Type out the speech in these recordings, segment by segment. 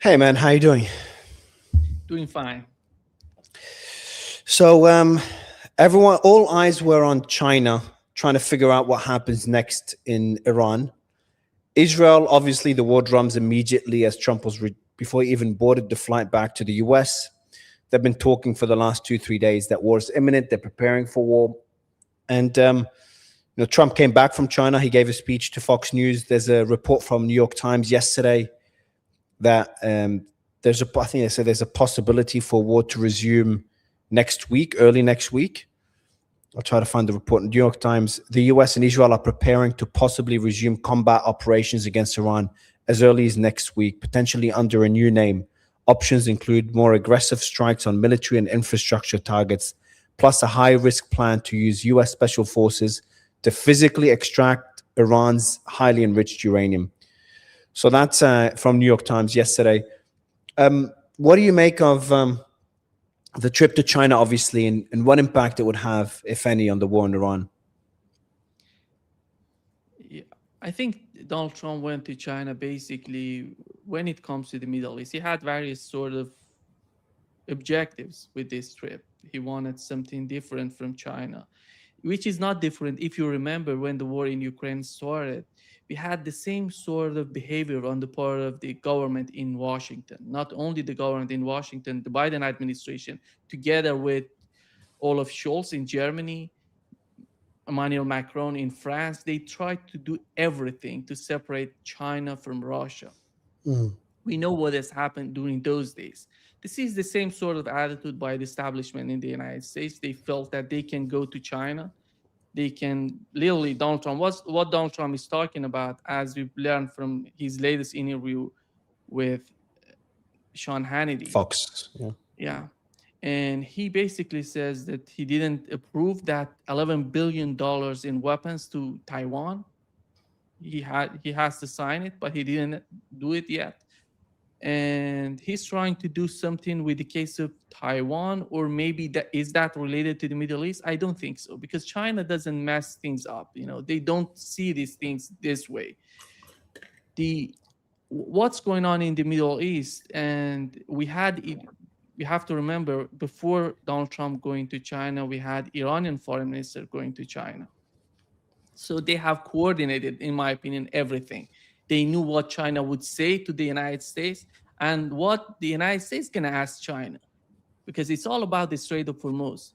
Hey man, how you doing? Doing fine. So, all eyes were on China, trying to figure out what happens next in Iran. Israel, obviously, the war drums immediately as Trump was before he even boarded the flight back to the US. They've been talking for the last 2 3 days that war is imminent. They're preparing for war, and Trump came back from China. He gave a speech to Fox News. There's a report from New York Times yesterday that I think they said there's a possibility for war to resume next week, early next week. I'll try to find the report. In the New York Times, the US and Israel are preparing to possibly resume combat operations against Iran as early as next week, potentially under a new name. Options include more aggressive strikes on military and infrastructure targets, plus a high risk plan to use US special forces to physically extract Iran's highly enriched uranium. So that's from New York Times yesterday. What do you make of the trip to China, obviously, and what impact it would have, if any, on the war in Iran? Yeah, I think Donald Trump went to China basically when it comes to the Middle East. He had various sort of objectives with this trip. He wanted something different from China, which is not different. If you remember when the war in Ukraine started, we had the same sort of behavior on the part of the government in Washington. Not only the government in Washington, the Biden administration, together with Olaf Scholz in Germany, Emmanuel Macron in France, they tried to do everything to separate China from Russia. Mm. We know what has happened during those days. This is the same sort of attitude by the establishment in the United States. They felt that they can go to China. They can literally, Donald Trump, what Donald Trump is talking about, as we've learned from his latest interview with Sean Hannity. Fox. Yeah. Yeah. And he basically says that he didn't approve that $11 billion in weapons to Taiwan. He has to sign it, but he didn't do it yet. And he's trying to do something with the case of Taiwan, or maybe that related to the Middle East? I don't think so, because China doesn't mess things up. They don't see these things this way. The What's going on in the Middle East, and we have to remember, before Donald Trump going to China, we had Iranian foreign minister going to China. So they have coordinated, in my opinion, everything. They knew what China would say to the United States and what the United States can ask China, because it's all about the Strait of Hormuz.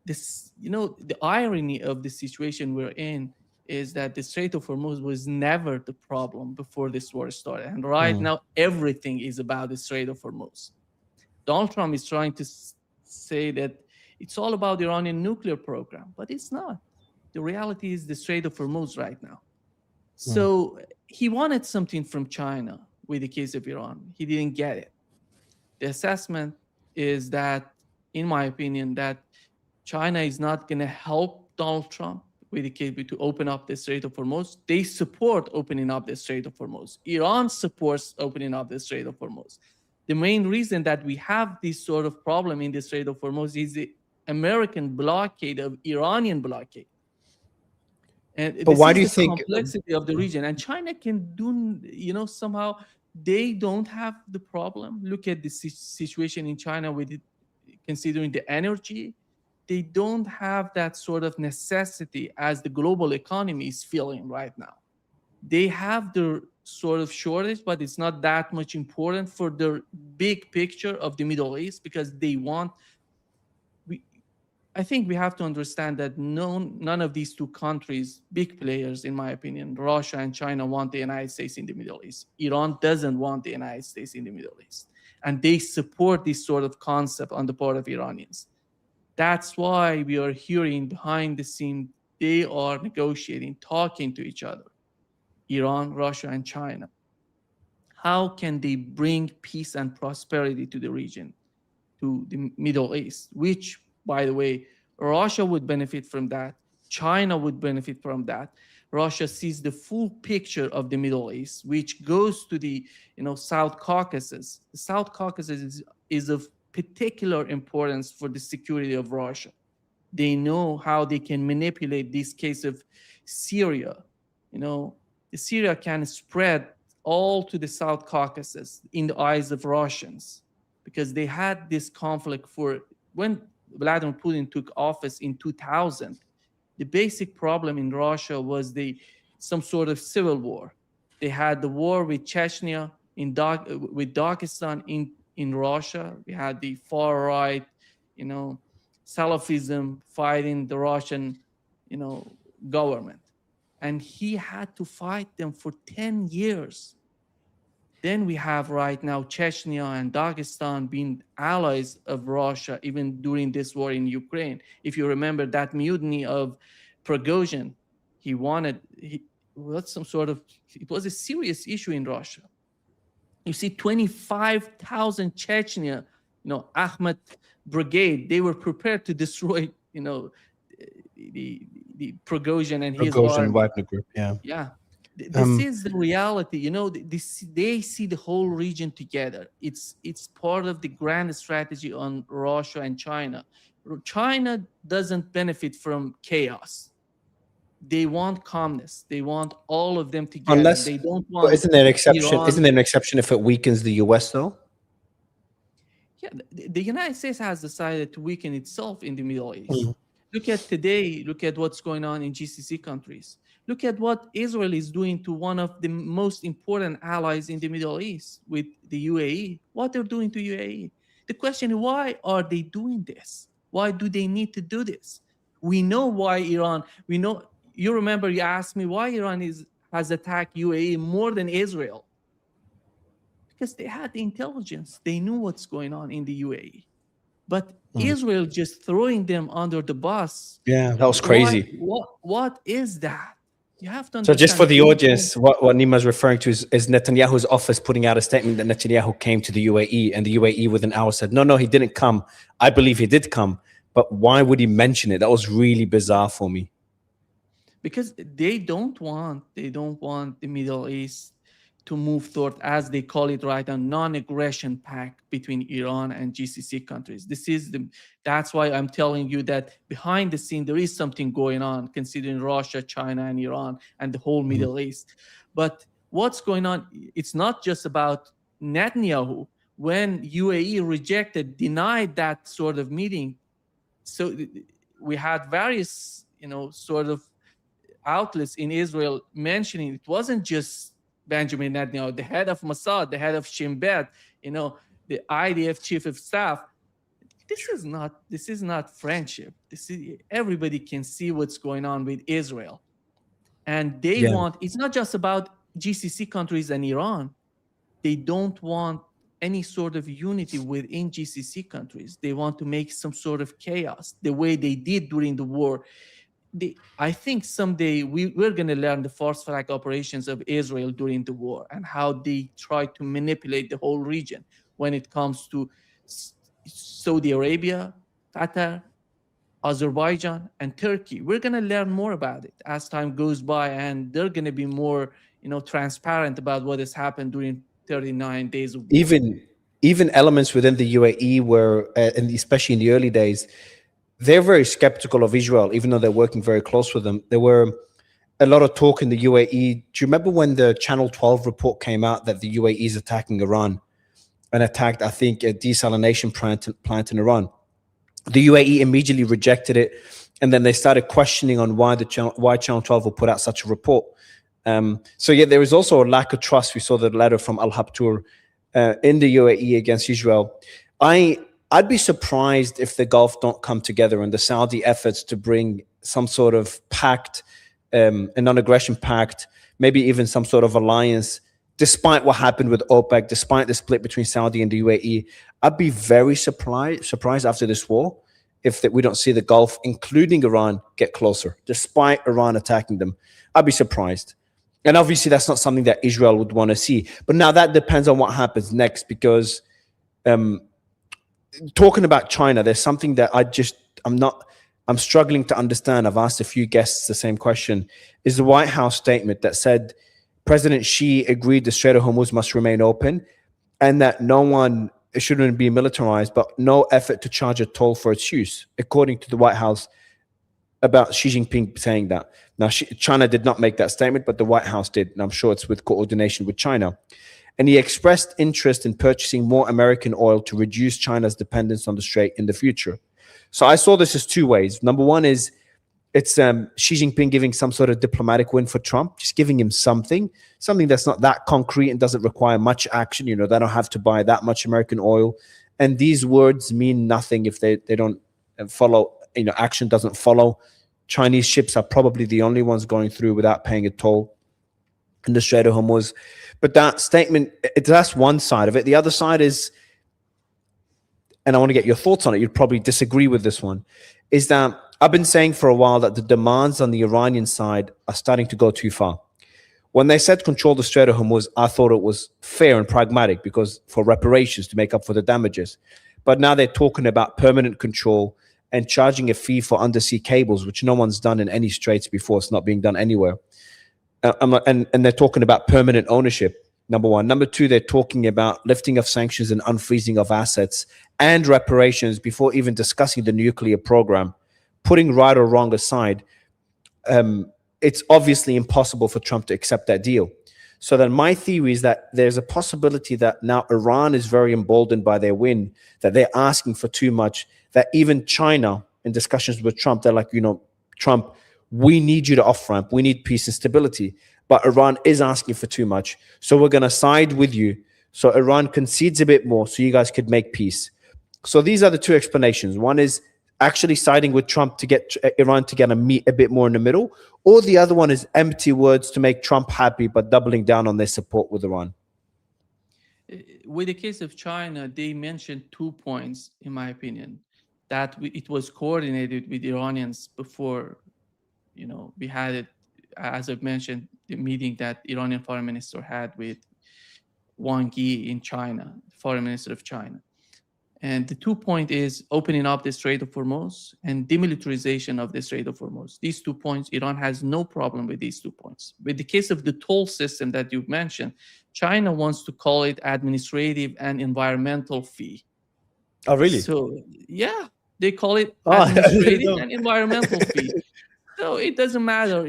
The irony of the situation we're in is that the Strait of Hormuz was never the problem before this war started. And right Mm. now, everything is about the Strait of Hormuz. Donald Trump is trying to say that it's all about the Iranian nuclear program, but it's not. The reality is the Strait of Hormuz right now. Mm. So he wanted something from China with the case of Iran. He didn't get it. The assessment is that, in my opinion, that China is not going to help Donald Trump with the case to open up the Strait of Hormuz. They support opening up the Strait of Hormuz. Iran supports opening up the Strait of Hormuz. The main reason that we have this sort of problem in the Strait of Hormuz is the American blockade of Iranian blockade. And But this why do is you the think? complexity of the region. And China can do, somehow they don't have the problem. Look at the situation in China with it, considering the energy. They don't have that sort of necessity as the global economy is feeling right now. They have their sort of shortage, but it's not that much important for the big picture of the Middle East, because they want. We, I think we have to understand that none of these two countries, big players, in my opinion, Russia and China, want the United States in the Middle East. Iran doesn't want the United States in the Middle East. And they support this sort of concept on the part of Iranians. That's why we are hearing behind the scene they are negotiating, talking to each other, Iran, Russia, and China. How can they bring peace and prosperity to the region, to the Middle East, which, by the way, Russia would benefit from that. China would benefit from that. Russia sees the full picture of the Middle East, which goes to the South Caucasus. The South Caucasus is of particular importance for the security of Russia. They know how they can manipulate this case of Syria. The Syria can spread all to the South Caucasus in the eyes of Russians, because they had this conflict for when Vladimir Putin took office in 2000. The basic problem in Russia was some sort of civil war. They had the war with Chechnya with Dagestan in Russia. We had the far right, Salafism fighting the Russian, government, and he had to fight them for 10 years. Then we have right now Chechnya and Dagestan being allies of Russia, even during this war in Ukraine. If you remember that mutiny of Prigozhin, it was a serious issue in Russia. You see 25,000 Chechnya, Ahmed Brigade, they were prepared to destroy, the Prigozhin and his army. Wagner group, yeah. Yeah. This is the reality. They see the whole region together. It's part of the grand strategy on Russia and China. China doesn't benefit from chaos. They want calmness. They want all of them together. Unless, they don't want. Isn't there an exception? Iran. Isn't there an exception if it weakens the US though? Yeah, the United States has decided to weaken itself in the Middle East. Look at today. Look at what's going on in GCC countries. Look at what Israel is doing to one of the most important allies in the Middle East with the UAE. What they're doing to UAE. The question is, why are they doing this? Why do they need to do this? We know why Iran. We know. You remember you asked me why Iran has attacked UAE more than Israel. Because they had the intelligence. They knew what's going on in the UAE. But Israel just throwing them under the bus. Yeah, that was crazy. What is that? You have to So understand. just for the audience, what Nima is referring to is Netanyahu's office putting out a statement that Netanyahu came to the UAE, and the UAE within hours said, no, he didn't come. I believe he did come. But why would he mention it? That was really bizarre for me. Because they don't want the Middle East to move toward, as they call it right, a non-aggression pact between Iran and GCC countries. That's why I'm telling you that behind the scene there is something going on, considering Russia, China, and Iran, and the whole Middle East. But what's going on? It's not just about Netanyahu. When UAE denied that sort of meeting, so we had various, sort of outlets in Israel mentioning it wasn't just Benjamin Netanyahu, the head of Mossad, the head of Shin Bet, the IDF chief of staff. This is not friendship. Everybody can see what's going on with Israel. And they want, it's not just about GCC countries and Iran. They don't want any sort of unity within GCC countries. They want to make some sort of chaos, the way they did during the war. I think someday we're going to learn the force flag operations of Israel during the war and how they try to manipulate the whole region when it comes to Saudi Arabia, Qatar, Azerbaijan, and Turkey. We're going to learn more about it as time goes by, and they're going to be more, transparent about what has happened during 39 days of war. Even elements within the UAE were, and especially in the early days, they're very skeptical of Israel, even though they're working very close with them. There were a lot of talk in the UAE. Do you remember when the Channel 12 report came out that the UAE is attacking Iran and attacked, I think, a desalination plant in Iran? The UAE immediately rejected it, and then they started questioning on why Channel 12 will put out such a report. So yeah, there is also a lack of trust. We saw the letter from Al Habtour in the UAE against Israel. I'd be surprised if the Gulf don't come together and the Saudi efforts to bring some sort of pact, a non-aggression pact, maybe even some sort of alliance, despite what happened with OPEC, despite the split between Saudi and the UAE. I'd be very surprised after this war if we don't see the Gulf, including Iran, get closer, despite Iran attacking them. I'd be surprised. And obviously that's not something that Israel would want to see. But now that depends on what happens next, because talking about China, there's something that I'm struggling to understand. I've asked a few guests the same question. Is the White House statement that said President Xi agreed the Strait of Hormuz must remain open and that it shouldn't be militarized, but no effort to charge a toll for its use. According to the White House, about Xi Jinping saying that. Now, China did not make that statement, but the White House did, and I'm sure it's with coordination with China. And he expressed interest in purchasing more American oil to reduce China's dependence on the Strait in the future. So I saw this as two ways. Number one is it's Xi Jinping giving some sort of diplomatic win for Trump, just giving him something that's not that concrete and doesn't require much action. They don't have to buy that much American oil. And these words mean nothing if they don't follow, action doesn't follow. Chinese ships are probably the only ones going through without paying a toll in the Strait of Hormuz. But that statement, that's one side of it. The other side is, and I want to get your thoughts on it, you'd probably disagree with this one, is that I've been saying for a while that the demands on the Iranian side are starting to go too far. When they said control the Strait of Hormuz, I thought it was fair and pragmatic because for reparations to make up for the damages. But now they're talking about permanent control and charging a fee for undersea cables, which no one's done in any straits before. It's not being done anywhere. And they're talking about permanent ownership, number one. Number two, they're talking about lifting of sanctions and unfreezing of assets and reparations before even discussing the nuclear program. Putting right or wrong aside, it's obviously impossible for Trump to accept that deal. So then my theory is that there's a possibility that now Iran is very emboldened by their win, that they're asking for too much, that even China, in discussions with Trump, they're like, Trump, we need you to off-ramp. We need peace and stability. But Iran is asking for too much. So we're going to side with you. So Iran concedes a bit more so you guys could make peace. So these are the two explanations. One is actually siding with Trump to get Iran to get a meet a bit more in the middle, or the other one is empty words to make Trump happy, but doubling down on their support with Iran. With the case of China, they mentioned 2 points, in my opinion, that it was coordinated with Iranians before, we had it, as I've mentioned, the meeting that Iranian foreign minister had with Wang Yi in China, foreign minister of China. And the 2 point is opening up the Strait of Hormuz and demilitarization of the Strait of Hormuz. These 2 points, Iran has no problem with these 2 points. With the case of the toll system that you've mentioned, China wants to call it administrative and environmental fee. Oh, really? So, yeah, they call it administrative and environmental fee. So it doesn't matter,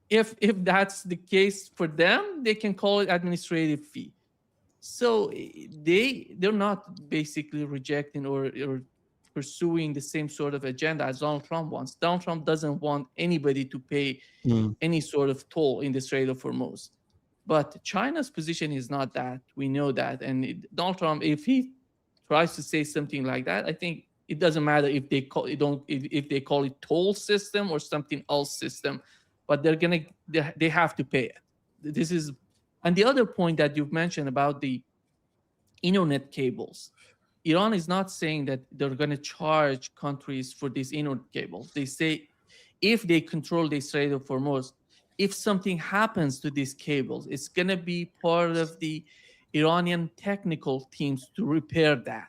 if that's the case for them, they can call it administrative fee. So they're not basically rejecting or pursuing the same sort of agenda as Donald Trump wants. Donald Trump doesn't want anybody to pay any sort of toll in the Strait of Hormuz. But China's position is not that. We know that. And Donald Trump, if he tries to say something like that, I think it doesn't matter if they call it toll system or something else system, but they have to pay it. This is. And the other point that you've mentioned about the internet cables, Iran is not saying that they're going to charge countries for these internet cables. They say if they control the Strait of Hormuz, if something happens to these cables, it's going to be part of the Iranian technical teams to repair that.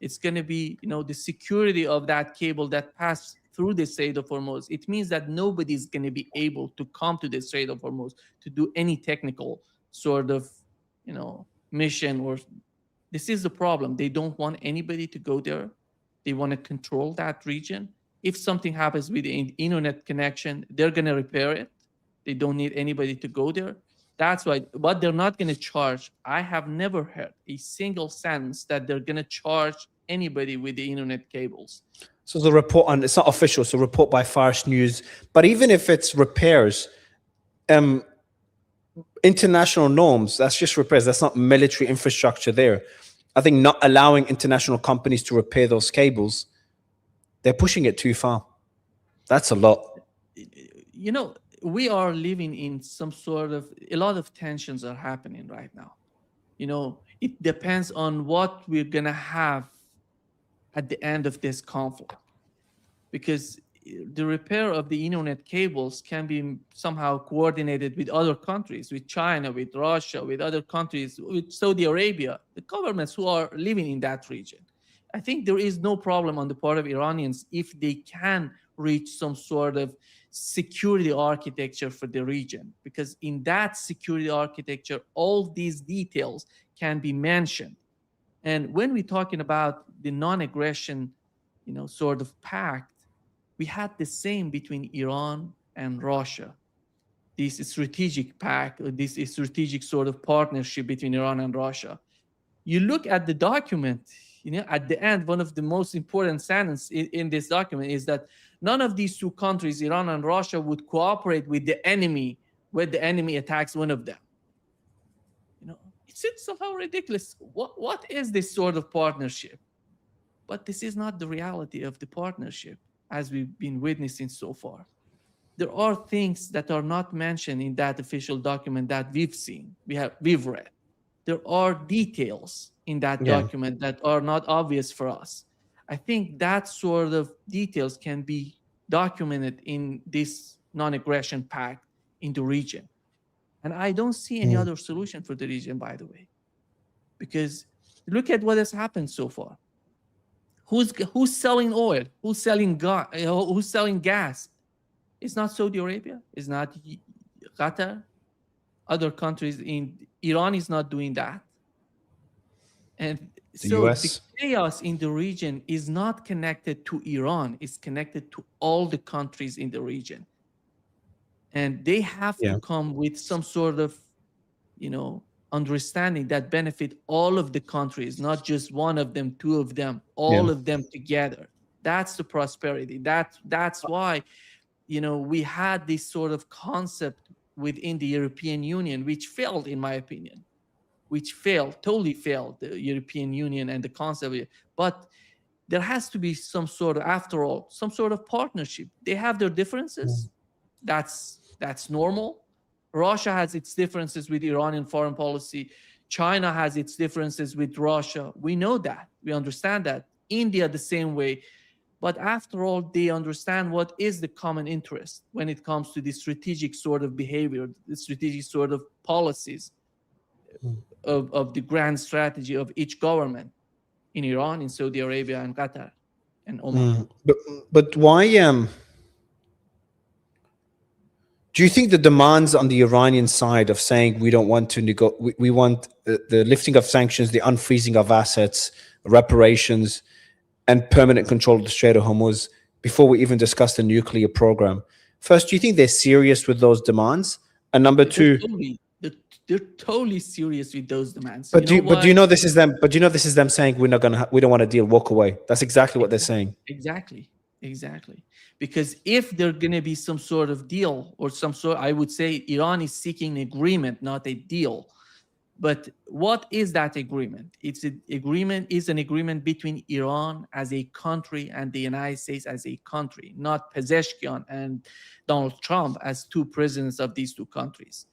It's going to be, the security of that cable that passed through the Strait of Hormuz. It means that nobody's going to be able to come to the Strait of Hormuz to do any technical sort of, mission. Or this is the problem. They don't want anybody to go there. They want to control that region. If something happens with the internet connection, they're going to repair it. They don't need anybody to go there. That's why, but they're not going to charge. I have never heard a single sentence that they're going to charge anybody with the internet cables. So the report on, it's not official, so report by Fars News. But even if it's repairs, international norms, that's just repairs. That's not military infrastructure there. I think not allowing international companies to repair those cables, they're pushing it too far. That's a lot. We are living in a lot of tensions are happening right now. It depends on what we're going to have at the end of this conflict. Because the repair of the internet cables can be somehow coordinated with other countries, with China, with Russia, with other countries, with Saudi Arabia, the governments who are living in that region. I think there is no problem on the part of Iranians if they can reach some sort of security architecture for the region, because in that security architecture, all these details can be mentioned. And when we're talking about the non-aggression, sort of pact, We had the same between Iran and Russia. This strategic pact, or this strategic sort of partnership between Iran and Russia. You look at the document, at the end, one of the most important sentences in this document is that none of these two countries, Iran and Russia, would cooperate with the enemy when the enemy attacks one of them. It's somehow ridiculous. What is this sort of partnership? But this is not the reality of the partnership as we've been witnessing so far. There are things that are not mentioned in that official document that we've seen, we've read. There are details in that document that are not obvious for us. I think that sort of details can be documented in this non-aggression pact in the region. And I don't see any other solution for the region, by the way, because look at what has happened so far. Who's selling oil? Who's selling gas? It's not Saudi Arabia. It's not Qatar. Other countries in Iran is not doing that. And so the chaos in the region is not connected to Iran. It's connected to all the countries in the region. And they have to come with some sort of, understanding that benefit all of the countries, not just one of them, two of them, all of them together. That's the prosperity. That's why, we had this sort of concept within the European Union, which failed, in my opinion, totally failed, the European Union and the concept. But there has to be some sort of partnership. They have their differences. That's normal. Russia has its differences with Iranian foreign policy. China has its differences with Russia. We know that. We understand that. India the same way. But after all, they understand what is the common interest when it comes to the strategic sort of behavior, the strategic sort of policies of the grand strategy of each government in Iran, in Saudi Arabia, and Qatar, and Oman. But why? Do you think the demands on the Iranian side of saying we don't want to we want the lifting of sanctions, the unfreezing of assets, reparations, and permanent control of the Strait of Hormuz before we even discuss the nuclear program? First, do you think they're serious with those demands? And number two, they're totally serious with those demands. But do you know this is them? But do you know this is them saying we don't want to deal, walk away? That's exactly what they're saying. Exactly. Because if there's going to be some sort of deal or some sort, I would say Iran is seeking an agreement, not a deal. But what is that agreement? An agreement between Iran as a country and the United States as a country, not Pezeshkian and Donald Trump as two presidents of these two countries.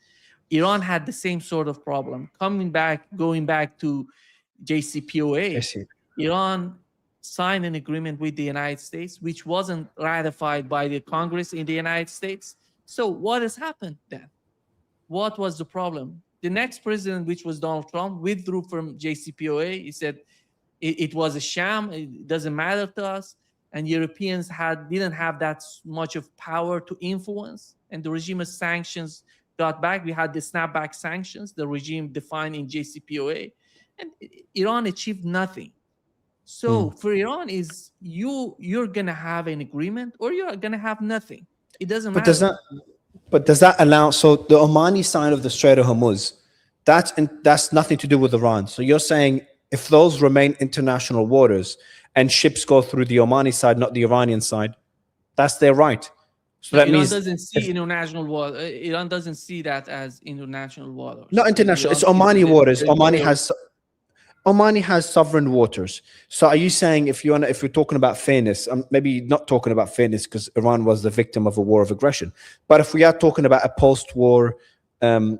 Iran had the same sort of problem. Going back to JCPOA, Iran signed an agreement with the United States, which wasn't ratified by the Congress in the United States. So what has happened then? What was the problem? The next president, which was Donald Trump, withdrew from JCPOA. He said it was a sham. It doesn't matter to us. And Europeans didn't have that much of power to influence. And the regime of sanctions got back. We had the snapback sanctions, the regime defined in JCPOA. And Iran achieved nothing. So for Iran is you're gonna have an agreement or you're gonna have nothing. It doesn't matter. But does that allow? So the Omani side of the Strait of Hormuz, that's nothing to do with Iran. So you're saying if those remain international waters and ships go through the Omani side, not the Iranian side, that's their right. So that Iran means doesn't see international water. Iran doesn't see that as international waters. Not international. It's Omani waters. Omani has sovereign waters. So are you saying if you're talking about fairness, maybe not talking about fairness because Iran was the victim of a war of aggression, but if we are talking about a post-war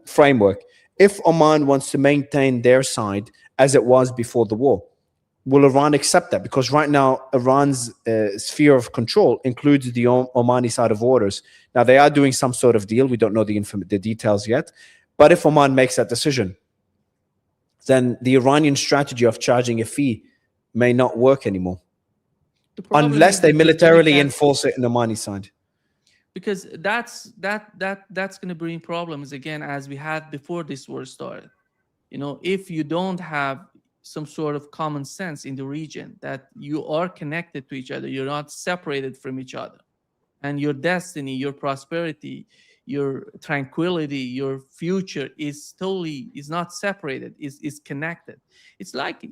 framework, if Oman wants to maintain their side as it was before the war, will Iran accept that? Because right now, Iran's sphere of control includes the Omani side of waters. Now, they are doing some sort of deal. We don't know the details yet. But if Oman makes that decision, then the Iranian strategy of charging a fee may not work anymore. Unless they militarily enforce it in the Omani side. Because that's going to bring problems again, as we had before this war started. If you don't have some sort of common sense in the region that you are connected to each other, you're not separated from each other. and your destiny, your prosperity, your tranquility, your future is not separated, is connected. It's like,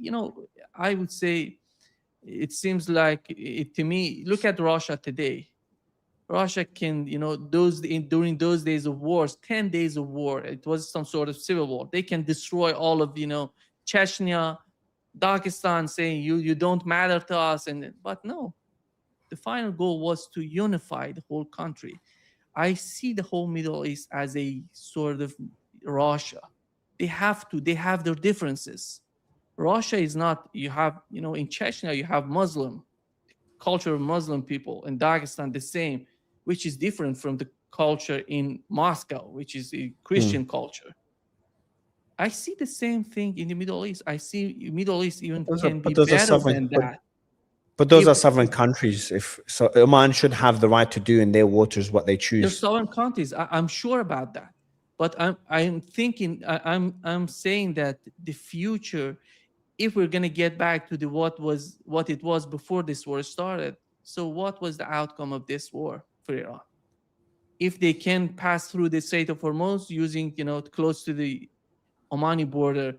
I would say, it seems like it to me. Look at Russia today. Russia can, during those days of wars, 10 days of war, it was some sort of civil war. They can destroy all of, Chechnya, Dagestan, saying you don't matter to us. But no, the final goal was to unify the whole country. I see the whole Middle East as a sort of Russia. They have their differences. Russia is not, you have, in Chechnya, you have Muslim culture of Muslim people, in Dagestan the same, which is different from the culture in Moscow, which is a Christian culture. I see the same thing in the Middle East. I see Middle East even can be better than that. But those are sovereign countries. If so, Oman should have the right to do in their waters what they choose. They're sovereign countries. I'm sure about that. But I'm thinking, I'm saying that the future, if we're going to get back to what it was before this war started, so what was the outcome of this war for Iran? If they can pass through the Strait of Hormuz using, close to the Omani border,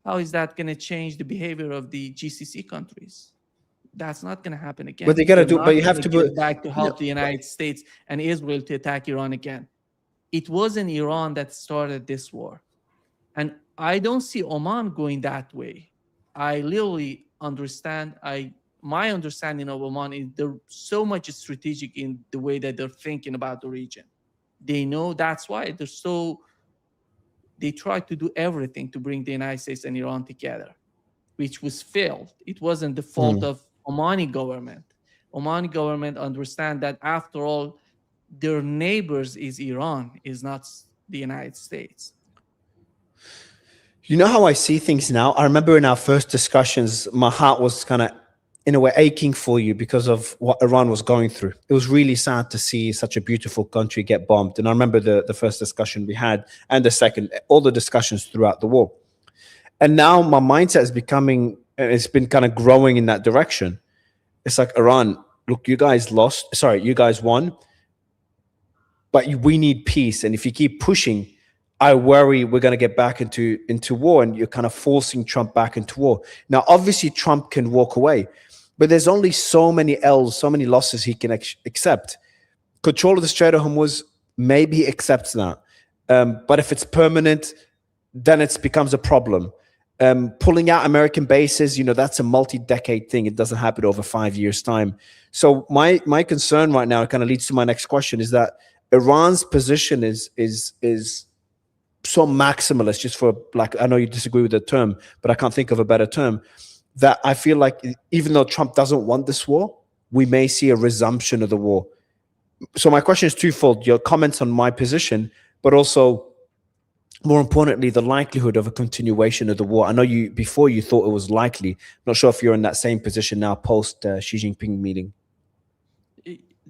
how is that going to change the behavior of the GCC countries? That's not going to happen again. But they got to do. But you have to get back to help the United States and Israel to attack Iran again. It wasn't Iran that started this war, and I don't see Oman going that way. I literally understand. My understanding of Oman is they're so much strategic in the way that they're thinking about the region. They know that's why they try to do everything to bring the United States and Iran together, which was failed. It wasn't the fault of Omani government. Omani government understand that after all, their neighbors is Iran, is not the United States. You know how I see things now? I remember in our first discussions, my heart was kind of, in a way, aching for you because of what Iran was going through. It was really sad to see such a beautiful country get bombed. And I remember the first discussion we had and the second, all the discussions throughout the war. And now my mindset is becoming, it's been kind of growing in that direction. It's like, Iran, look, you guys won, but we need peace. And if you keep pushing, I worry we're going to get back into war, and you're kind of forcing Trump back into war. Now, obviously, Trump can walk away, but there's only so many L's, so many losses he can accept. Control of the Strait of Hormuz, maybe he accepts that. But if it's permanent, then it becomes a problem. Pulling out American bases, that's a multi-decade thing. It doesn't happen over 5 years' time. So my concern right now, it kind of leads to my next question, is that Iran's position is so maximalist, just for, like, I know you disagree with the term, but I can't think of a better term, that I feel like even though Trump doesn't want this war, we may see a resumption of the war. So my question is twofold: your comments on my position, but also, more importantly, the likelihood of a continuation of the war. I know before you thought it was likely. I'm not sure if you're in that same position now post Xi Jinping meeting.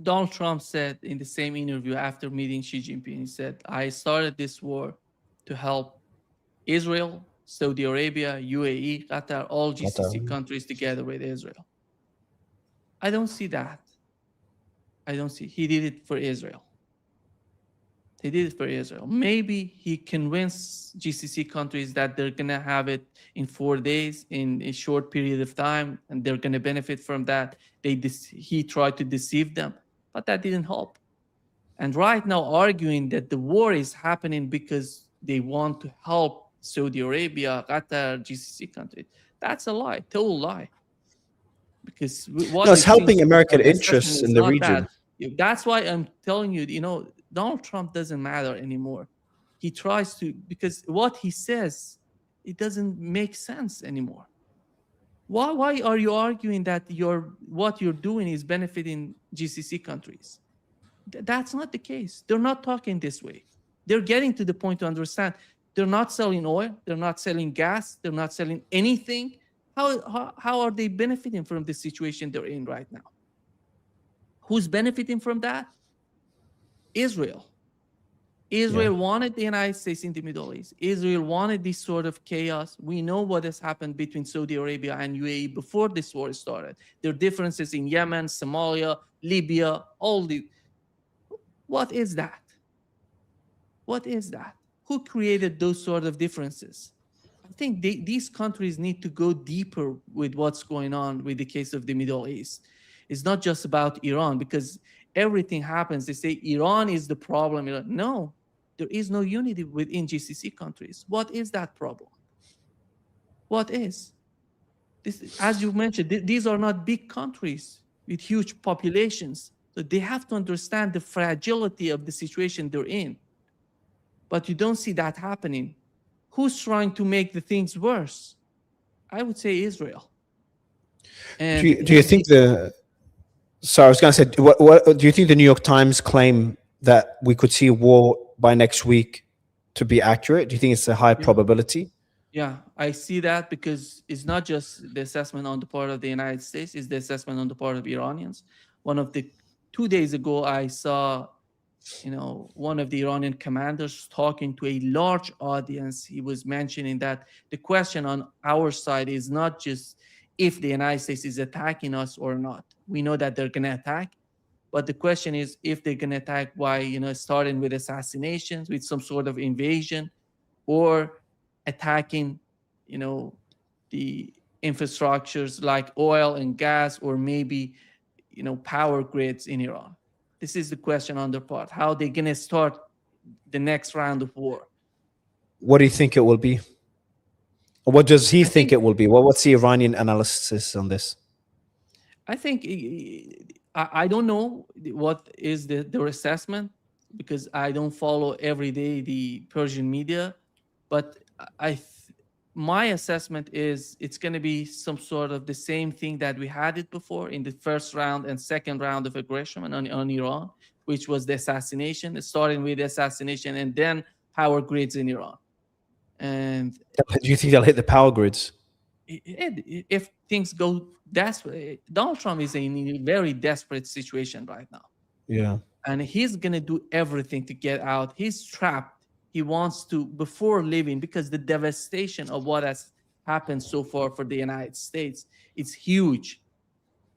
Donald Trump said in the same interview after meeting Xi Jinping, he said, I started this war to help Israel, Saudi Arabia, UAE, Qatar, all GCC countries together with Israel. I don't see that. He did it for Israel. He did it for Israel. Maybe he convinced GCC countries that they're going to have it in 4 days, in a short period of time, and they're going to benefit from that. He tried to deceive them, but that didn't help. And right now, arguing that the war is happening because they want to help Saudi Arabia, Qatar, GCC countries, that's a lie, total lie. Because it's helping American interests in the region. That's why I'm telling you, Donald Trump doesn't matter anymore. He tries to, because what he says, it doesn't make sense anymore. Why are you arguing that what you're doing is benefiting GCC countries? That's not the case. They're not talking this way. They're getting to the point to understand they're not selling oil, they're not selling gas, they're not selling anything. How are they benefiting from the situation they're in right now? Who's benefiting from that? Israel. Israel wanted the United States in the Middle East. Israel wanted this sort of chaos. We know what has happened between Saudi Arabia and UAE before this war started. There are differences in Yemen, Somalia, Libya, all the What is that? What is that? Who created those sort of differences? I think these countries need to go deeper with what's going on with the case of the Middle East. It's not just about Iran, because everything happens. They say Iran is the problem. No, there is no unity within GCC countries. What is that problem? What is? This, as you mentioned, these are not big countries with huge populations. So they have to understand the fragility of the situation they're in. But you don't see that happening. Who's trying to make the things worse? I would say Israel. Do And you think the? So I was going to say, what do you think the New York Times claim that we could see a war by next week to be accurate? Do you think it's a high yeah, probability? yeah, I see that, because it's not just the assessment on the part of the United States, it's the assessment on the part of Iranians. One of the 2 days ago, I saw one of the Iranian commanders talking to a large audience. He was mentioning that the question on our side is not just if the United States is attacking us or not. We know that they're going to attack, but the question is if they're going to attack, why, starting with assassinations, with some sort of invasion, or attacking, the infrastructures like oil and gas, or maybe, power grids in Iran. This is the question on their part. How are they going to start the next round of war? What do you think it will be? Or what does he I think think it will be? What's the Iranian analysis on this? I think I don't know what is their assessment, because I don't follow every day the Persian media, but my assessment is it's going to be some sort of the same thing that we had it before in the first round and second round of aggression on Iran, which was the assassination, starting with the assassination and then power grids in Iran. And Do you think they'll hit the power grids? if things go desperate, Donald Trump is in a very desperate situation right now. Yeah. And he's going to do everything to get out. He's trapped. He wants to, before leaving, because the devastation of what has happened so far for the United States is huge.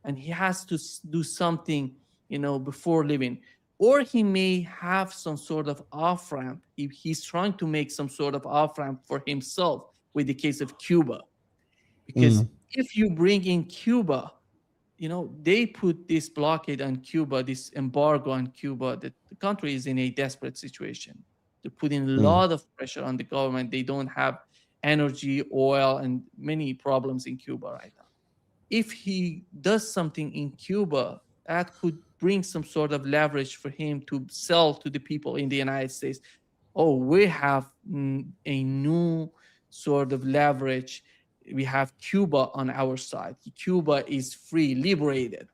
And he has to do something, before leaving. Or he may have some sort of off ramp. He's trying to make some sort of off ramp for himself with the case of Cuba. Because if you bring in Cuba, they put this blockade on Cuba, this embargo on Cuba, that the country is in a desperate situation. They're putting a lot of pressure on the government. They don't have energy, oil, and many problems in Cuba right now. If he does something in Cuba, that could bring some sort of leverage for him to sell to the people in the United States. Oh, we have a new sort of leverage. We have Cuba on our side. Cuba is free, liberated.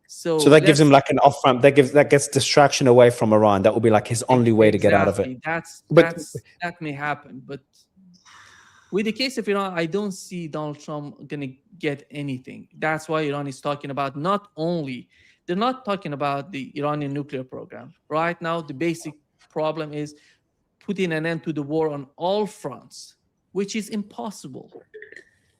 So that gives him like an off ramp. That gets distraction away from Iran. That will be like his only way to get out of it. That may happen. But with the case of Iran, I don't see Donald Trump going to get anything. That's why Iran is talking about they're not talking about the Iranian nuclear program. Right now, the basic problem is putting an end to the war on all fronts, which is impossible.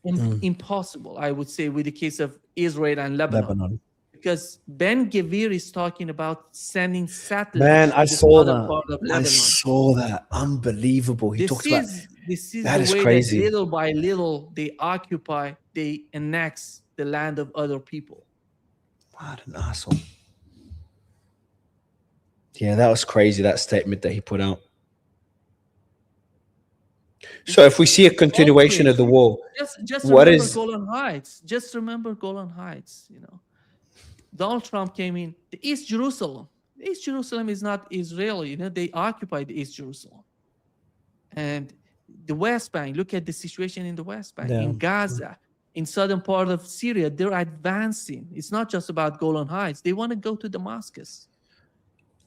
Impossible, I would say, with the case of Israel and Lebanon. Because Ben Gvir is talking about sending satellites. Man, I saw that. Part of Lebanon. I saw that. Unbelievable. He talks about this is that the is way crazy. that little by little they annex the land of other people. What an asshole. Yeah, that was crazy, that statement that he put out. So if we see a continuation of the war, just remember Golan Heights. Just remember Golan Heights, Donald Trump came in the East Jerusalem. East Jerusalem is not Israeli. They occupied East Jerusalem. And the West Bank, look at the situation in the West Bank, in Gaza, in southern part of Syria. They're advancing. It's not just about Golan Heights. They want to go to Damascus.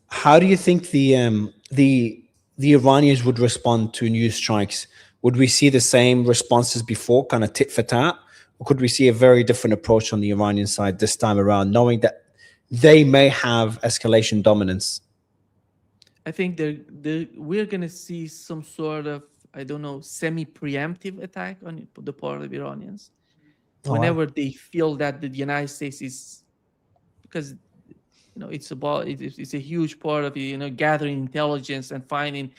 How do you think the Iranians would respond to new strikes? Would we see the same responses before, kind of tit for tat? Or could we see a very different approach on the Iranian side this time around, knowing that they may have escalation dominance? I think we're going to see some sort of, I don't know, semi-preemptive attack on the part of Iranians. Whenever they feel that the United States is, because it's a huge part of gathering intelligence and finding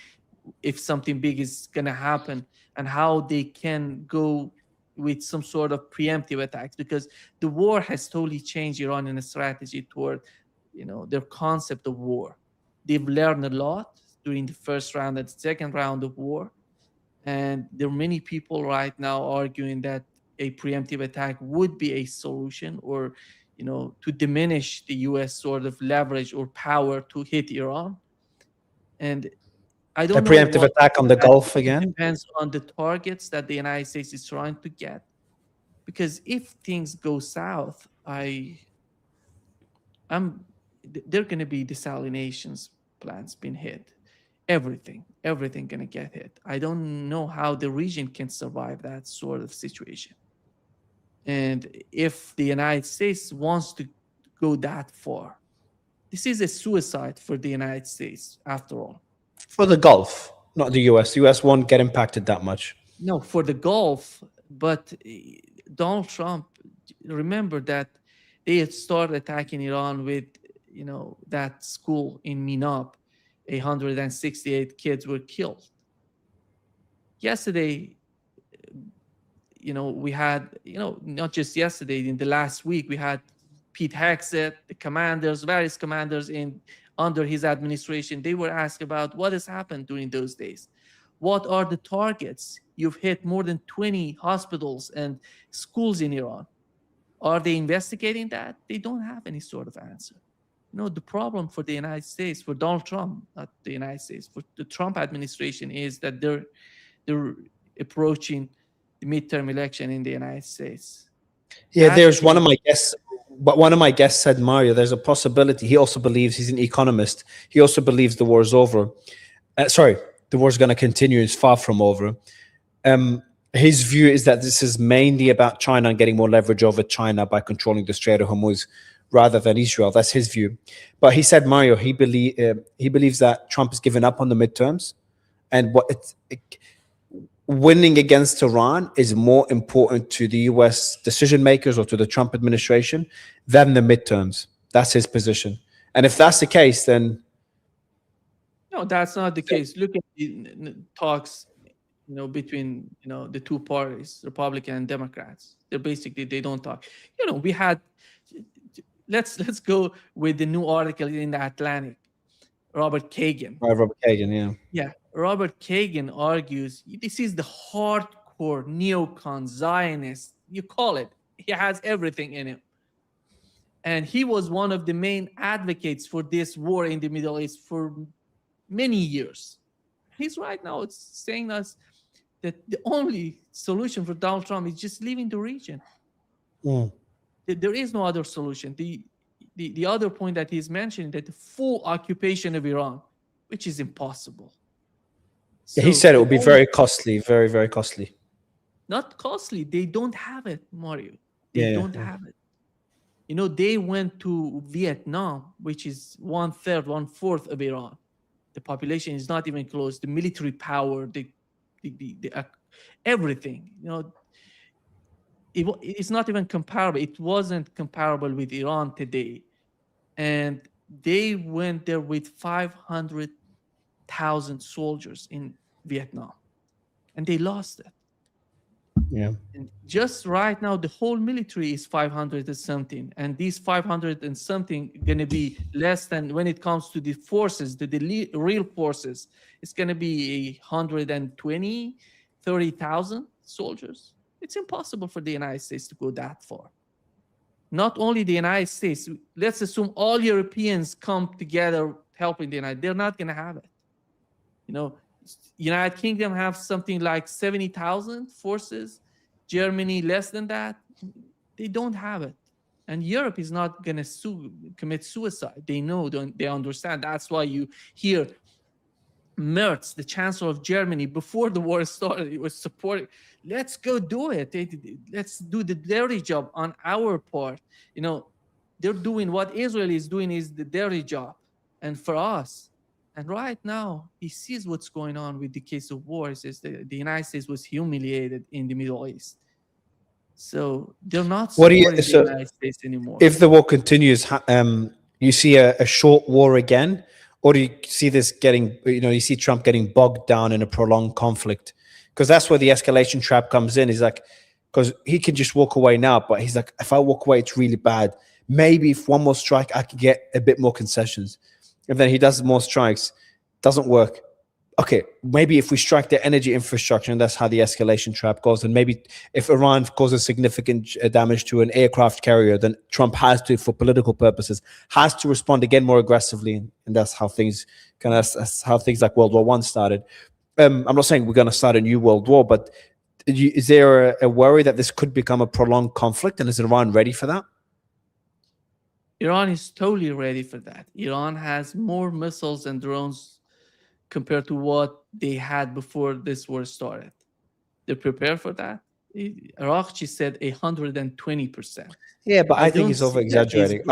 if something big is going to happen, and how they can go with some sort of preemptive attacks, because the war has totally changed Iranian strategy toward their concept of war. They've learned a lot during the first round and second round of war, and there are many people right now arguing that a preemptive attack would be a solution, or to diminish the US sort of leverage or power to hit Iran. And I A don't know preemptive what attack on the that Gulf again. depends on the targets that the United States is trying to get. Because if things go south, there are going to be desalinations plants being hit. Everything going to get hit. I don't know how the region can survive that sort of situation. And if the United States wants to go that far, this is a suicide for the United States, after all. For the Gulf, not the US. The US won't get impacted that much. No, for the Gulf, but Donald Trump, remember that they had started attacking Iran with, that school in Minab. 168 kids were killed. Yesterday, we had, not just yesterday, in the last week, we had Pete Hegseth, the commanders, various commanders under his administration. They were asked about what has happened during those days. What are the targets? You've hit more than 20 hospitals and schools in Iran. Are they investigating that? They don't have any sort of answer. The problem for the United States, for Donald Trump, not the United States, for the Trump administration, is that they're approaching the midterm election in the United States. Yeah, there's one of my guests. But one of my guests said, Mario, there's a possibility. He also believes, he's an economist. He also believes the war is over. The war is going to continue. It's far from over. His view is that this is mainly about China and getting more leverage over China by controlling the Strait of Hormuz rather than Israel. That's his view. But he said, Mario, he believes that Trump has given up on the midterms, and winning against Iran is more important to the US decision makers or to the Trump administration than the midterms. That's his position. And if that's the case, then... No, that's not the case. Look at the talks, between, the two parties, Republican and Democrats. They don't talk. We had, let's go with the new article in the Atlantic. Robert Kagan. Robert Kagan, yeah. Yeah, Robert Kagan argues this is the hardcore neocon Zionist. You call it. He has everything in him. And he was one of the main advocates for this war in the Middle East for many years. He's right now saying us that the only solution for Donald Trump is just leaving the region. There is no other solution. The other point that he's mentioning, that the full occupation of Iran, which is impossible. Yeah, he said it would be very costly, very, very costly. Not costly. They don't have it, Mario. They don't have it. They went to Vietnam, which is 1/3, 1/4 of Iran. The population is not even close. The military power, the everything. It's not even comparable. It wasn't comparable with Iran today. And they went there with 500,000 soldiers in Vietnam. And they lost it. Yeah. And just right now, the whole military is 500 and something. And these 500 and something going to be less than, when it comes to the forces, the real forces, it's going to be 120, 30,000 soldiers. It's impossible for the United States to go that far. Not only the United States, let's assume all Europeans come together helping the United, they're not going to have it. United Kingdom have something like 70,000 forces. Germany less than that. They don't have it. And Europe is not going to commit suicide. They know, they understand. That's why you hear Merz, the Chancellor of Germany, before the war started, he was supporting, let's go do it. Let's do the dirty job on our part. They're doing what Israel is doing is the dirty job. And for us, and right now, he sees what's going on with the case of war. He says the United States was humiliated in the Middle East. So they're not supporting the United States anymore. If the war continues, You see a short war again, or do you see this getting, you see Trump getting bogged down in a prolonged conflict? Because that's where the escalation trap comes in. He's like, because he can just walk away now, but he's like, if I walk away, it's really bad. Maybe if one more strike, I could get a bit more concessions. And then he does more strikes, doesn't work. Okay, maybe if we strike the energy infrastructure, and that's how the escalation trap goes, and maybe if Iran causes significant damage to an aircraft carrier, then Trump has to, for political purposes, has to respond again more aggressively, and that's how things that's how things like World War I started. I'm not saying we're going to start a new world war, but is there a worry that this could become a prolonged conflict, and is Iran ready for that? Iran is totally ready for that. Iran has more missiles and drones compared to what they had before this war started. They're prepared for that. Araghchi said 120%. Yeah, but I think he's over exaggerating.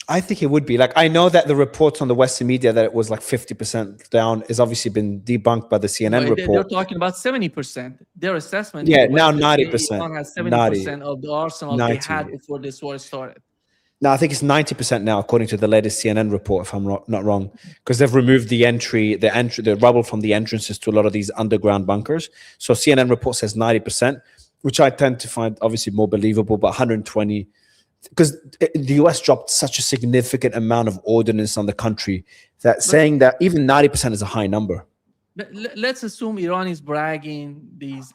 I think it would be. Like, I know that the reports on the Western media that it was like 50% down has obviously been debunked by the CNN report. They're talking about 70%. Their assessment. Yeah, now 90%. Iran has 70% of the arsenal 90. They had before this war started. No, I think it's 90% now, according to the latest CNN report, if I'm not wrong, because they've removed the rubble from the entrances to a lot of these underground bunkers. So CNN report says 90%, which I tend to find obviously more believable, but 120, because the US dropped such a significant amount of ordnance on the country that saying that even 90% is a high number. Let's assume Iran is bragging. These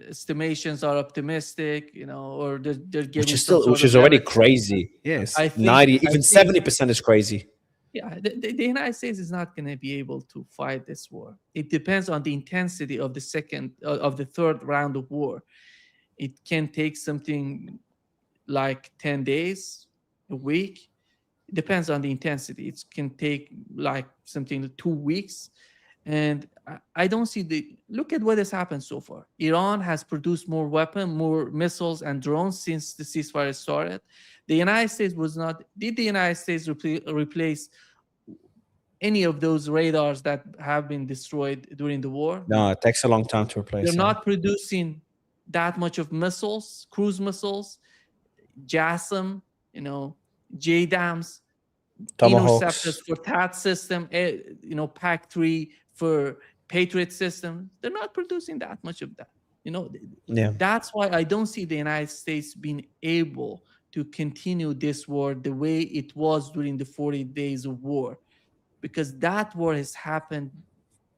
estimations are optimistic, or they're giving which is already crazy. Yes, 90, even 70% is crazy. Yeah, the United States is not going to be able to fight this war. It depends on the intensity of the third round of war. It can take something like 10 days, a week. It depends on the intensity. It can take like something 2 weeks. And I don't see look at what has happened so far. Iran has produced more weapons, more missiles and drones since the ceasefire started. The United States did the United States replace any of those radars that have been destroyed during the war? No, it takes a long time to replace them. They're not producing that much of missiles, cruise missiles, JASSM, JDAMs, interceptors for THAAD system, PAC-3 for Patriot system. They're not producing that much of that. That's why I don't see the United States being able to continue this war the way it was during the 40 days of war, because that war has happened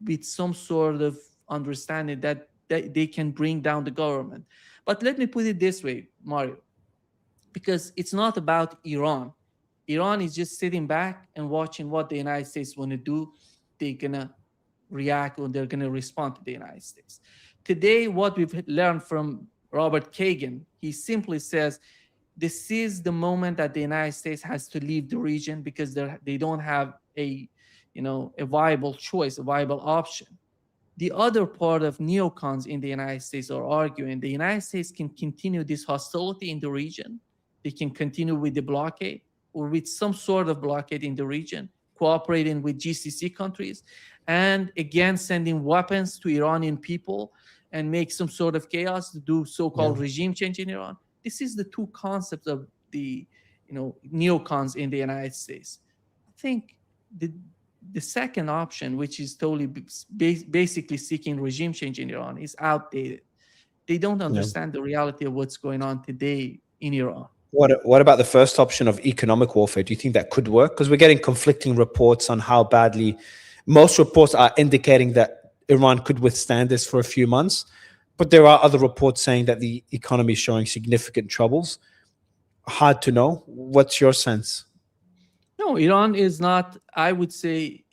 with some sort of understanding that they can bring down the government. But let me put it this way, Mario, because it's not about Iran. Iran is just sitting back and watching what the United States want to do. They're going to react, or they're going to respond to the United States. Today, what we've learned from Robert Kagan, he simply says, this is the moment that the United States has to leave the region because they don't have a viable choice, a viable option. The other part of neocons in the United States are arguing the United States can continue this hostility in the region. They can continue with the blockade or with some sort of blockade in the region, cooperating with GCC countries, and again sending weapons to Iranian people and make some sort of chaos to do so-called regime change in Iran. This is the two concepts of the neocons in the United States. I think the second option, which is totally basically seeking regime change in Iran, is outdated. They don't understand the reality of what's going on today in Iran. What about the first option of economic warfare? Do you think that could work? Because we're getting conflicting reports on how badly. Most reports are indicating that Iran could withstand this for a few months, but there are other reports saying that the economy is showing significant troubles. Hard to know. What's your sense? No, Iran is not. I would say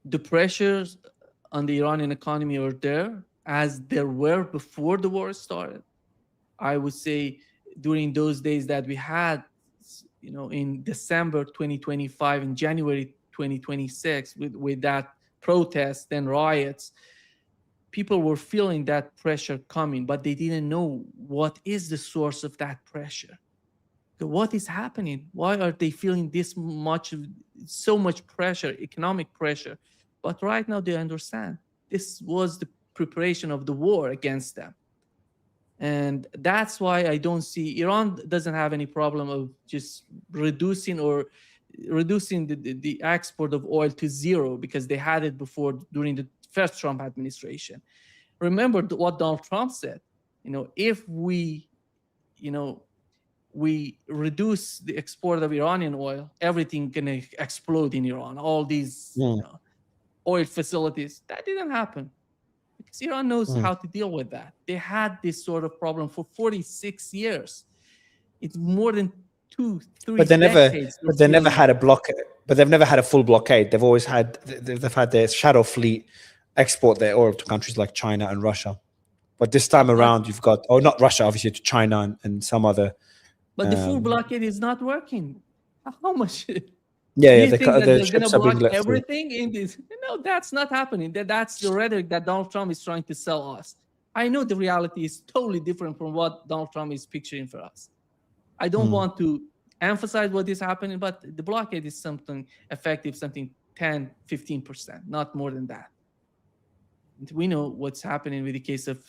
the pressures on the Iranian economy are there as there were before the war started. I would say during those days that we had, in December 2025, in January 2026, with that protest and riots, people were feeling that pressure coming, but they didn't know what is the source of that pressure. What is happening? Why are they feeling so much pressure, economic pressure? But right now they understand this was the preparation of the war against them. And that's why I don't see Iran doesn't have any problem of just reducing the export of oil to zero, because they had it before during the first Trump administration. Remember what Donald Trump said. If we reduce the export of Iranian oil, everything gonna explode in Iran. All these oil facilities. That didn't happen, because Iran knows how to deal with that. They had this sort of problem for 46 years. It's more than 2-3 decades. But they never had a blockade. But they've never had a full blockade. They've always had. They've had their shadow fleet export their oil to countries like China and Russia. But this time around, you've got not Russia, obviously, to China and some other. But the full blockade is not working. How much? Yeah, the the ships are being let everything in this. No, that's not happening. That's the rhetoric that Donald Trump is trying to sell us. I know the reality is totally different from what Donald Trump is picturing for us. I don't want to emphasize what is happening, but the blockade is something effective, something 10-15%, not more than that. We know what's happening with the case of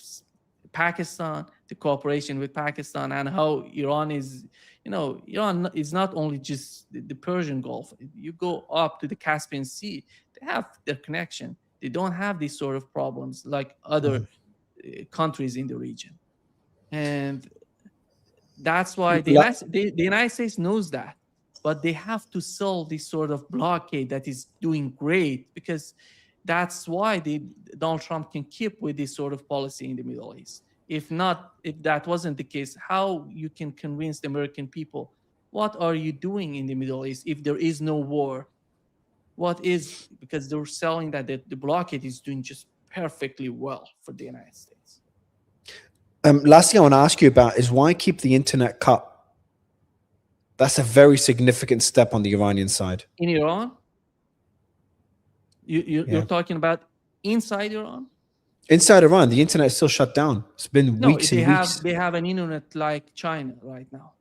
Pakistan, the cooperation with Pakistan, and how Iran is, Iran is not only just the Persian Gulf. You go up to the Caspian Sea, they have their connection. They don't have these sort of problems like other countries in the region. And that's why the United States knows that. But they have to solve this sort of blockade that is doing great, because that's why Donald Trump can keep with this sort of policy in the Middle East. If that wasn't the case, how you can convince the American people, what are you doing in the Middle East if there is no war? Because they're selling that the blockade is doing just perfectly well for the United States. Last thing I want to ask you about is why keep the internet cut? That's a very significant step on the Iranian side. In Iran? You're talking about inside Iran? Inside Iran, the internet is still shut down. It's been weeks and weeks. They have an internet like China right now.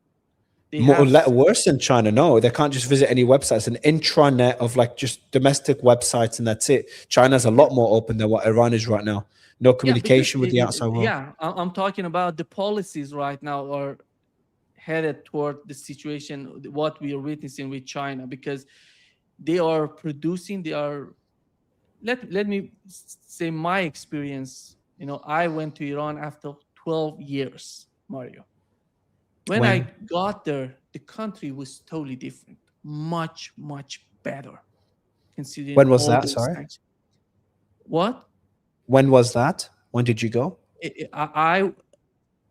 Worse than China. No, they can't just visit any websites. An intranet of like just domestic websites, and that's it. China's a lot more open than what Iran is right now. No communication with the outside world. Yeah, I'm talking about the policies right now are headed toward the situation, what we are witnessing with China, because they are producing, let me say my experience. I went to Iran after 12 years, Mario. When I got there, the country was totally different, much, much better. Considering when was that? Sorry. Sanctions. What? When was that? When did you go? I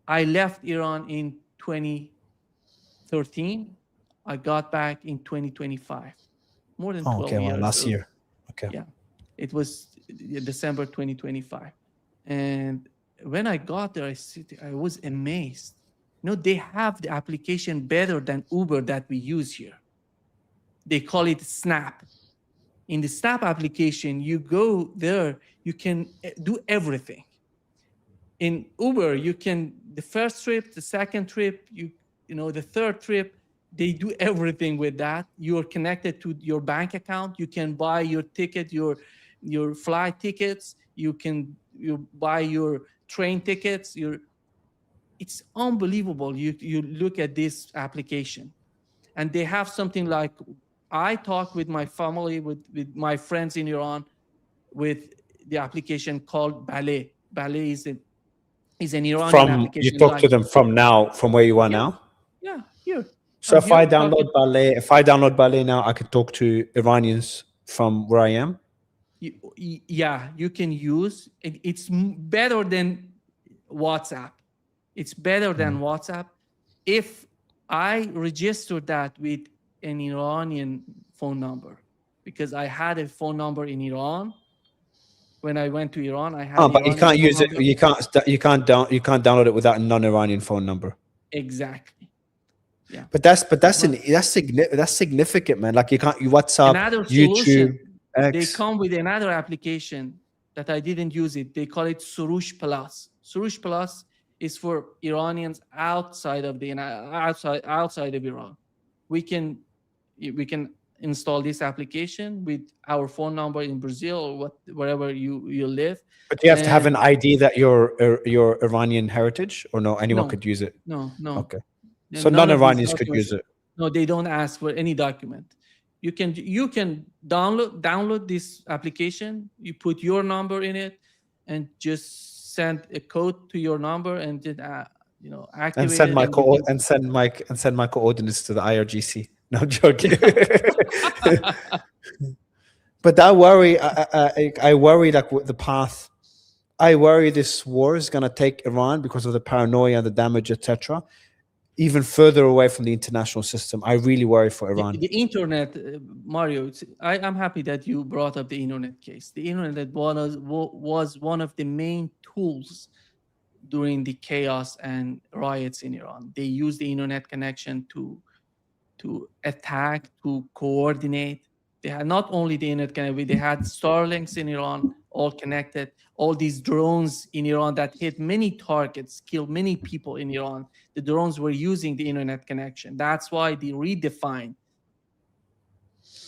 left Iran in 2013. I got back in 2025. More than 12 years. Well, last year. Okay. Yeah, it was December 2025. And when I got there, I was amazed. They have the application better than Uber that we use here. They call it Snap. In the Snap application, you go there, you can do everything. In Uber, the first trip, the second trip, the third trip, they do everything with that. You're connected to your bank account. You can buy your ticket, your flight tickets. You buy your train tickets. It's unbelievable. You look at this application, and they have something like, I talk with my family, with my friends in Iran, with the application called Ballet. Ballet is an Iranian application. You talk to them from where you are now? Yeah, here. So if I download Ballet now, I can talk to Iranians from where I am? You can use it. It's better than WhatsApp. It's better than WhatsApp. If I registered that with an Iranian phone number, because I had a phone number in Iran. When I went to Iran, I had. But you can't use it. You can't download it without a non-Iranian phone number. Exactly. Yeah. But that's significant, man. Like you WhatsApp, YouTube, X. They come with another application that I didn't use it. They call it Surush Plus. Surush Plus is for Iranians outside of outside of Iran. We can install this application with our phone number in Brazil or wherever you live. But you have to have an And ID that you're Iranian heritage, or no? Anyone no, could use it. no, Okay. and So none of these non-Iranians could documents. use it. No, they don't ask for any document. You can download this application. You put your number in it, and just send a code to your number, and then activate And send it. my And you can send my coordinates to the IRGC. No, I'm joking. But I worry. I worry like with the path. I worry this war is going to take Iran, because of the paranoia and the damage, etc., even further away from the international system. I really worry for Iran. The internet, Mario. I'm happy that you brought up the internet case. The internet was one of the main tools during the chaos and riots in Iran. They used the internet connection to attack, to coordinate. They had not only the internet connection, they had Starlinks in Iran, all connected. All these drones in Iran that hit many targets, killed many people in Iran. The drones were using the internet connection. That's why they redefined.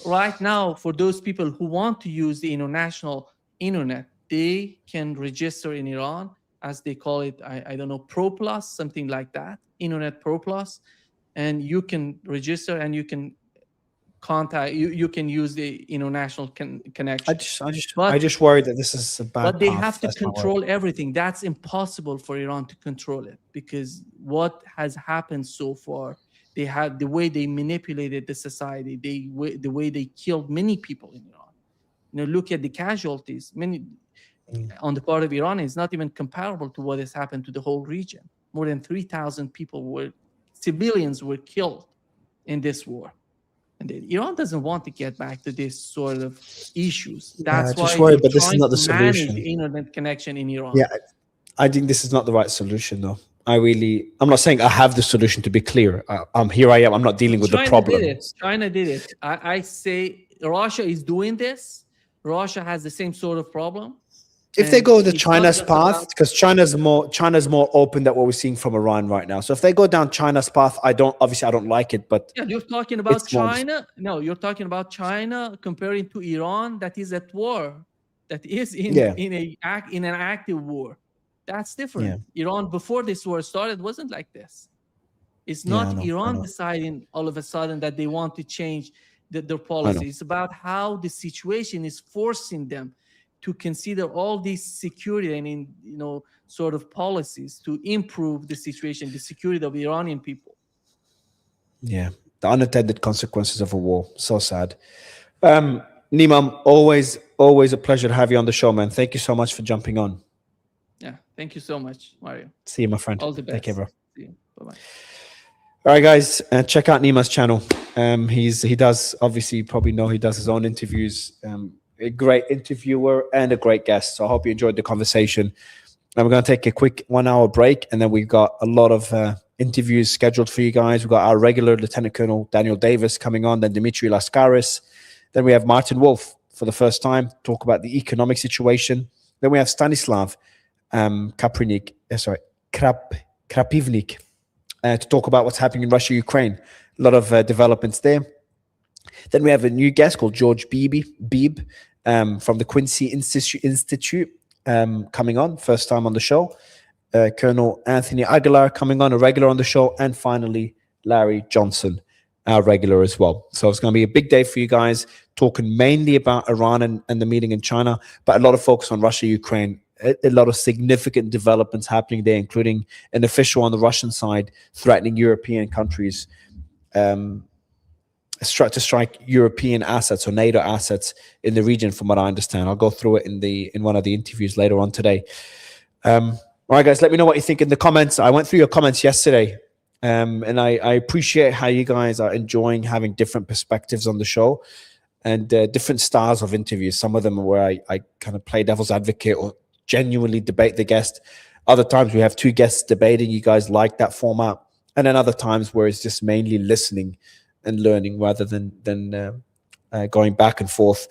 Right now, for those people who want to use the international internet, they can register in Iran, as they call it, I don't know, Pro Plus, something like that, Internet Pro Plus. And you can register and you can contact, you can use the international connection. I just worry that this is a bad But they path. have to That's my worry. control everything. That's impossible for Iran to control it, because what has happened so far, they had the way they manipulated the society, the way they killed many people in Iran. Look at the casualties. Many on the part of Iran is not even comparable to what has happened to the whole region. More than 3,000 civilians were killed in this war. And Iran doesn't want to get back to this sort of issues. That's why worry, they're but this is trying not the to manage solution. the internet connection in Iran. Yeah, I think this is not the right solution, though. I'm not saying I have the solution, to be clear. Here I am. I'm not dealing with the problem. China did it. I say Russia is doing this. Russia has the same sort of problem. If they go the China's path, because China's more open than what we're seeing from Iran right now. So if they go down China's path, I don't like it. But yeah, you're talking about China. No, you're talking about China comparing to Iran that is at war, that is in an active war. That's different. Yeah. Iran before this war started wasn't like this. It's not Iran deciding all of a sudden that they want to change their policy. It's about how the situation is forcing them to consider all these security and sort of policies to improve the situation, the security of Iranian people. Yeah, the unintended consequences of a war. So sad. Nima, always a pleasure to have you on the show, man. Thank you so much for jumping on. Yeah, thank you so much, Mario. See you, my friend. All the best. Take care, bro. See you. Bye-bye. All right, guys, check out Nima's channel. He does, obviously, you probably know, he does his own interviews. A great interviewer and a great guest. So I hope you enjoyed the conversation. And we're going to take a quick 1 hour break. And then we've got a lot of interviews scheduled for you guys. We've got our regular Lieutenant Colonel Daniel Davis coming on, then Dimitri Laskaris. Then we have Martin Wolf for the first time, talk about the economic situation. Then we have Stanislav Krapivnik to talk about what's happening in Russia, Ukraine. A lot of developments there. Then we have a new guest called George Beebe from the Quincy Institute coming on, first time on the show. Colonel Anthony Aguilar coming on, a regular on the show. And finally, Larry Johnson, our regular as well. So it's going to be a big day for you guys, talking mainly about Iran and the meeting in China, but a lot of focus on Russia, Ukraine. A lot of significant developments happening there, including an official on the Russian side threatening European countries to strike European assets or NATO assets in the region, from what I understand. I'll go through it in one of the interviews later on today. All right, guys, let me know what you think in the comments. I went through your comments yesterday, and I appreciate how you guys are enjoying having different perspectives on the show and different styles of interviews. Some of them are where I kind of play devil's advocate or genuinely debate the guest. Other times we have two guests debating. You guys like that format. And then other times where it's just mainly listening and learning rather than going back and forth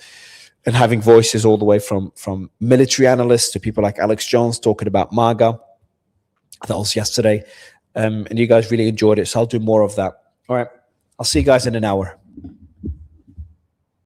and having voices all the way from military analysts to people like Alex Jones talking about MAGA. That was yesterday. And you guys really enjoyed it. So I'll do more of that. All right. I'll see you guys in an hour.